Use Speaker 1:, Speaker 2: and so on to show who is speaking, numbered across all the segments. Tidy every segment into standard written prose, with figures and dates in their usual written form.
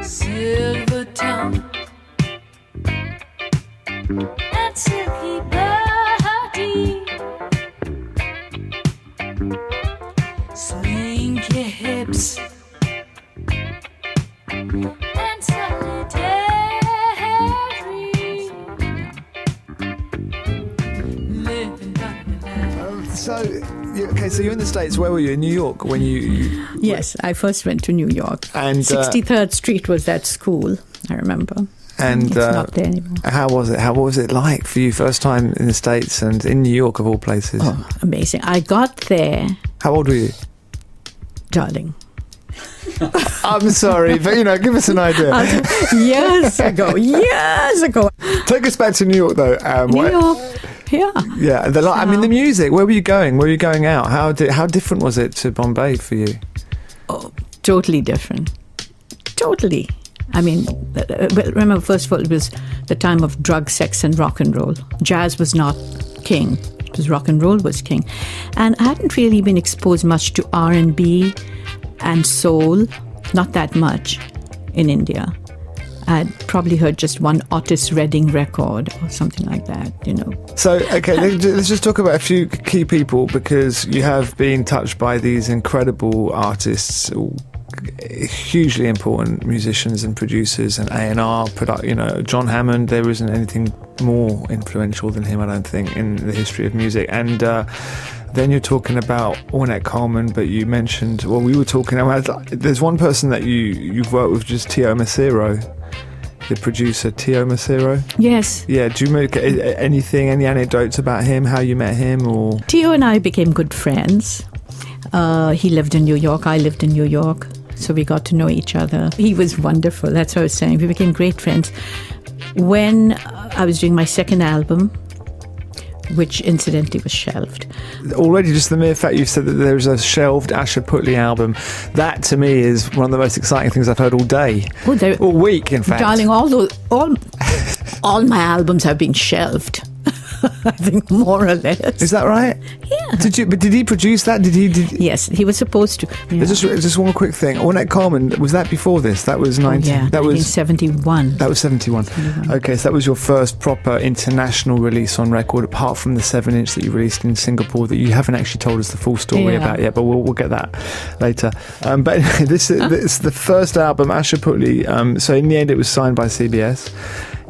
Speaker 1: silver tongue and silky body, slinky hips and solitary.
Speaker 2: So you're in the States. Where were you? In New York when you
Speaker 3: Yes, I first went to New York.
Speaker 2: And
Speaker 3: 63rd Street was that school, I remember.
Speaker 2: And
Speaker 3: it's not there anymore.
Speaker 2: How was it? What was it like for you first time in the States and in New York of all places?
Speaker 3: Oh, amazing. I got there.
Speaker 2: How old were you?
Speaker 3: Darling.
Speaker 2: I'm sorry, but give us an idea.
Speaker 3: Years ago.
Speaker 2: Take us back to New York though.
Speaker 3: New York. Yeah.
Speaker 2: Yeah. I mean, the music. Where were you going? Where were you going out? How different was it to Bombay for you?
Speaker 3: Oh, totally different. Totally. I mean, remember, first of all, it was the time of drug, sex, and rock and roll. Jazz was not king. It was rock and roll was king, and I hadn't really been exposed much to R&B and soul. Not that much in India. I'd probably heard just one Otis Redding record or something like that,
Speaker 2: So, okay, let's just talk about a few key people, because you have been touched by these incredible artists, hugely important musicians and producers and A&R, John Hammond. There isn't anything more influential than him, I don't think, in the history of music. And then you're talking about Ornette Coleman, but you mentioned, we were talking about, there's one person that you've worked with, just Tio Macero, the producer, Tio Macero.
Speaker 3: Yes.
Speaker 2: Yeah, do you make any anecdotes about him, how you met him? Or
Speaker 3: Tio and I became good friends. He lived in New York, I lived in New York, so we got to know each other. He was wonderful, that's what I was saying. We became great friends. When I was doing my second album, which incidentally was shelved.
Speaker 2: Already just the mere fact you've said that there's a shelved Asha Puthli album, that to me is one of the most exciting things I've heard all day. All week, in fact.
Speaker 3: Darling, all my albums have been shelved. I think more or less.
Speaker 2: Is that right?
Speaker 3: Yeah.
Speaker 2: Did he produce that?
Speaker 3: Yes, he was supposed to. Yeah.
Speaker 2: Just one quick thing. Ornette Coleman, was that before this? That was
Speaker 3: 1971.
Speaker 2: That was 71. Okay, so that was your first proper international release on record, apart from the 7-inch that you released in Singapore that you haven't actually told us the full story about yet, but we'll get that later. But anyway, this is the first album, Asha Puthli. So in the end, it was signed by CBS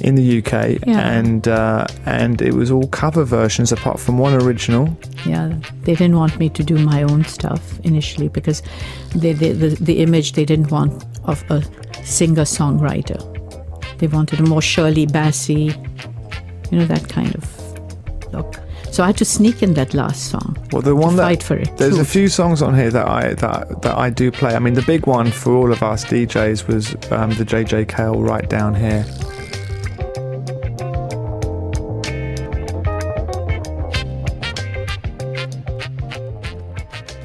Speaker 2: in the UK, and it was all cover versions apart from one original.
Speaker 3: Yeah, they didn't want me to do my own stuff initially because the image they didn't want of a singer-songwriter. They wanted a more Shirley Bassey, that kind of look. So I had to sneak in that last song.
Speaker 2: Well, the one
Speaker 3: fight for it.
Speaker 2: There's a few songs on here that I do play. I mean, the big one for all of us DJs was the JJ Cale Right Down Here.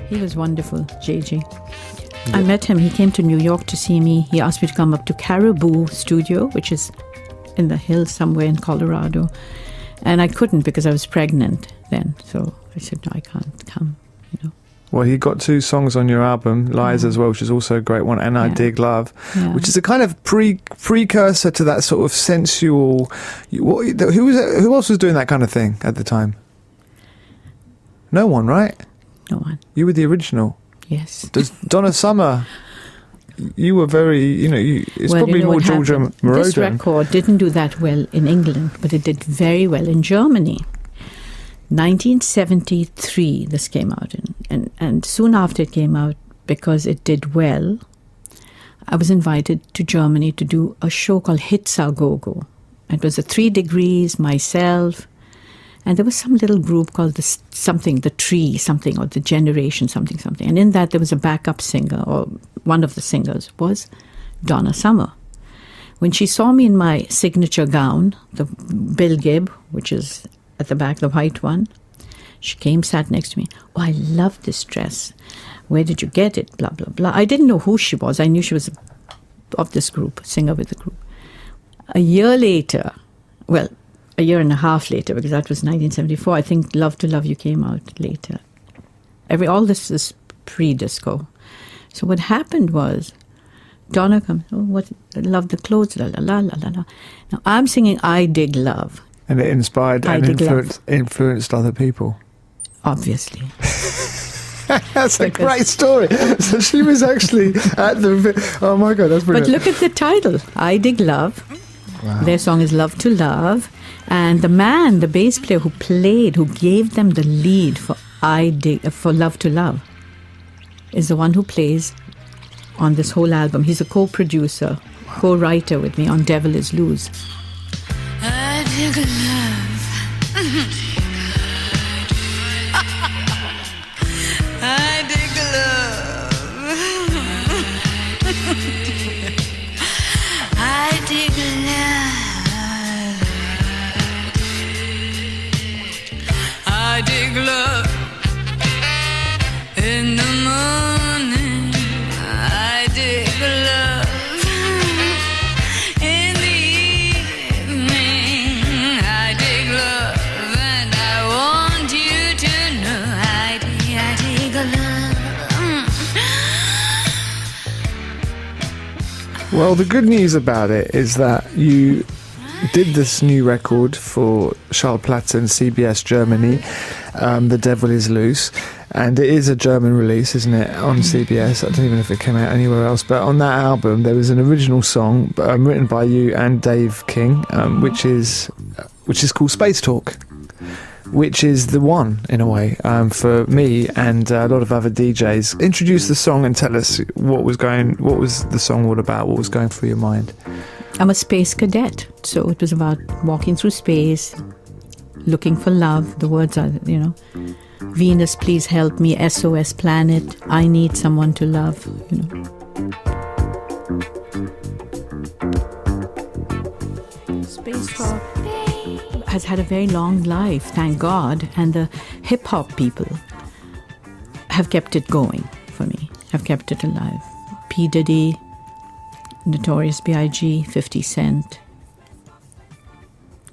Speaker 3: He was wonderful, JJ. I met him. He came to New York to see me. He asked me to come up to Caribou Studio, which is in the hills somewhere in Colorado. And I couldn't because I was pregnant then. So I said, no, I can't come,
Speaker 2: Well, he got 2 songs on your album, Lies as well, which is also a great one, and I Dig Love, which is a kind of precursor to that sort of sensual... Who else was doing that kind of thing at the time? No one, right?
Speaker 3: No one.
Speaker 2: You were the original.
Speaker 3: Yes.
Speaker 2: Donna Summer, you were very, it's probably more Georgia Moroder.
Speaker 3: This record didn't do that well in England, but it did very well in Germany. 1973 this came out, and soon after it came out, because it did well, I was invited to Germany to do a show called Hits Are Go-Go. It was the 3 Degrees, myself, and there was some little group called the Tree something, or the Generation something. And in that there was a backup singer, or one of the singers was Donna Summer. When she saw me in my signature gown, the Bill Gibb, which is at the back, the white one, she came, sat next to me. Oh, I love this dress. Where did you get it? Blah, blah, blah. I didn't know who she was. I knew she was of this group, singer with the group. A year later, a year and a half later, because that was 1974, I think Love to Love You came out later. All this is pre-disco. So what happened was Donna comes, oh, what, love the clothes, la la la la la la. Now I'm singing I Dig Love.
Speaker 2: And it inspired
Speaker 3: I
Speaker 2: and
Speaker 3: Dig Love.
Speaker 2: influenced other people.
Speaker 3: Obviously.
Speaker 2: That's a great story. So she was actually at the... Oh my God, that's
Speaker 3: But
Speaker 2: brilliant.
Speaker 3: look at the title, I Dig Love.
Speaker 2: Wow.
Speaker 3: Their song is Love to Love. And the man, the bass player who gave them the lead for Love to Love, is the one who plays on this whole album. He's a co-producer, co-writer with me on Devil Is Loose.
Speaker 1: I dig love. I dig love. I dig love. I dig love. In the morning, I dig love. In the evening, I dig love. And I want you to know I dig love.
Speaker 2: Well, the good news about it is that you did this new record for Schallplatte and CBS Germany, The Devil Is Loose, and it is a German release, isn't it, on CBS? I don't even know if it came out anywhere else, but on that album there was an original song written by you and Dave King, which is called Space Talk, which is the one, in a way, for me and a lot of other DJs. Introduce the song and tell us what was the song all about, what was going through your mind.
Speaker 3: I'm a space cadet, so it was about walking through space, looking for love. The words are, Venus, please help me, SOS planet, I need someone to love, Space Talk has had a very long life, thank God, and the hip-hop people have kept it going for me, have kept it alive. P. Diddy, Notorious B.I.G., 50 Cent,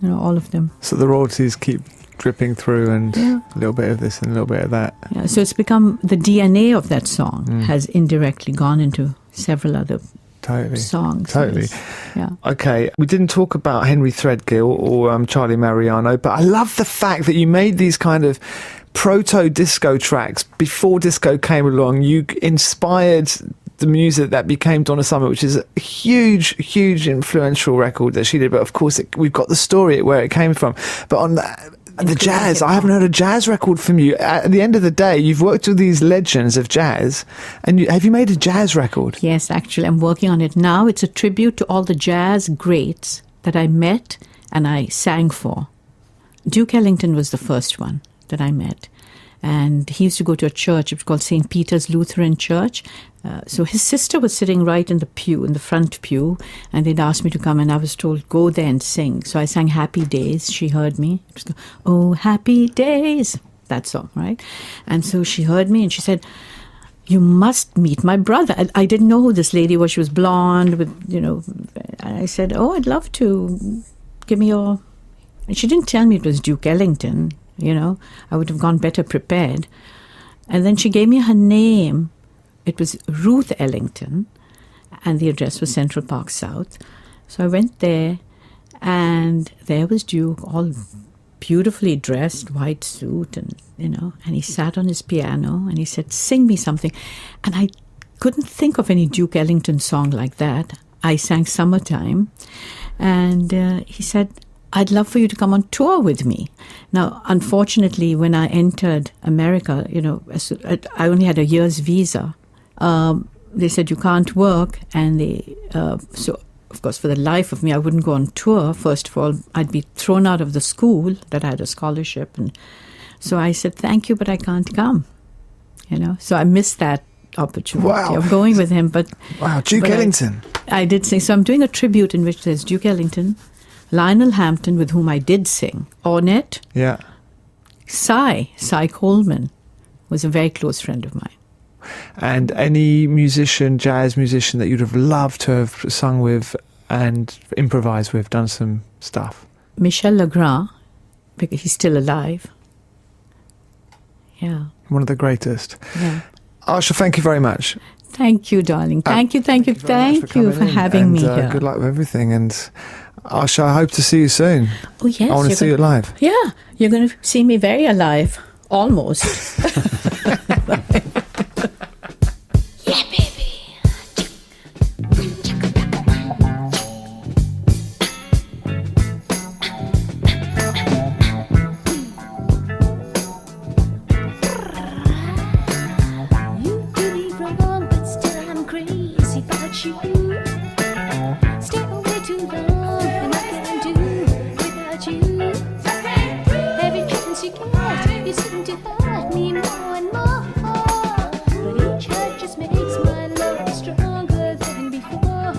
Speaker 3: all of them.
Speaker 2: So the royalties keep dripping through, and a little bit of this and a little bit of that.
Speaker 3: Yeah, so it's become the DNA of that song has indirectly gone into several other songs.
Speaker 2: Totally.
Speaker 3: Yes. Yeah.
Speaker 2: Okay, we didn't talk about Henry Threadgill or Charlie Mariano, but I love the fact that you made these kind of proto-disco tracks before disco came along. You inspired the music that became Donna Summer, which is a huge, huge influential record that she did. But of course, we've got the story where it came from. But on the jazz, I haven't heard a jazz record from you. At the end of the day, you've worked with these legends of jazz, and have you made a jazz record?
Speaker 3: Yes, actually, I'm working on it now. It's a tribute to all the jazz greats that I met and I sang for. Duke Ellington was the first one that I met. And he used to go to a church, it was called St. Peter's Lutheran Church. So his sister was sitting right in the pew, in the front pew, and they'd asked me to come, and I was told, go there and sing. So I sang Happy Days. She heard me. It was, oh, happy days, that song, right? And so she heard me, and she said, you must meet my brother. I didn't know who this lady was. She was blonde, I said, oh, I'd love to. Give me your... And she didn't tell me it was Duke Ellington. I would have gone better prepared. And then she gave me her name. It was Ruth Ellington, and the address was Central Park South. So I went there, and there was Duke, all beautifully dressed, white suit, and he sat on his piano, and he said, sing me something. And I couldn't think of any Duke Ellington song like that. I sang Summertime, and he said, I'd love for you to come on tour with me. Now, unfortunately, when I entered America, I only had a year's visa. They said you can't work, and so of course, for the life of me, I wouldn't go on tour. First of all, I'd be thrown out of the school that I had a scholarship, and so I said, thank you, but I can't come. So I missed that opportunity of going with him. But
Speaker 2: Duke Ellington.
Speaker 3: I did sing. So I'm doing a tribute in which there's Duke Ellington, Lionel Hampton, with whom I did sing, Ornette, Cy Coleman was a very close friend of mine.
Speaker 2: And any jazz musician that you'd have loved to have sung with and improvised with, done some stuff?
Speaker 3: Michel Legrand, because he's still alive. Yeah.
Speaker 2: One of the greatest.
Speaker 3: Yeah.
Speaker 2: Asha, thank you very much.
Speaker 3: Thank you, darling. Thank you
Speaker 2: very much
Speaker 3: for
Speaker 2: coming in,
Speaker 3: having me
Speaker 2: and
Speaker 3: here.
Speaker 2: good luck with everything. And Asha, I hope to see you soon.
Speaker 3: Oh, yes.
Speaker 2: I want to see you live.
Speaker 3: Yeah, you're going to see me very alive. Almost.
Speaker 1: Yeah, baby. You do me wrong, but still I'm crazy about you. Stay away too long, and I can't do without you. Every chance you get, you seem to hurt me more and more. But each hurt just makes my love stronger than before.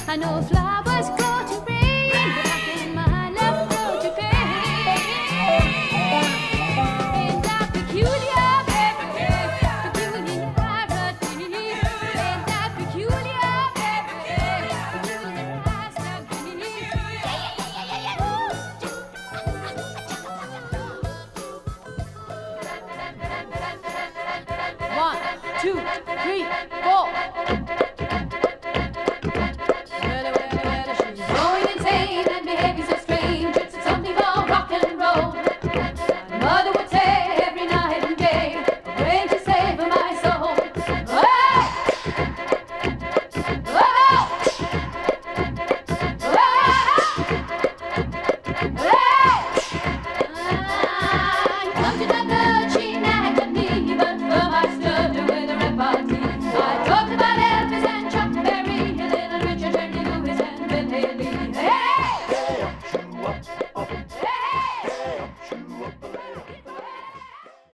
Speaker 1: I know flowers grow to rain, but how can my love grow to pain? Ain't that peculiar, baby? Peculiarity. Ain't that peculiar, baby? Peculiarity. 1, 2, 3, 4.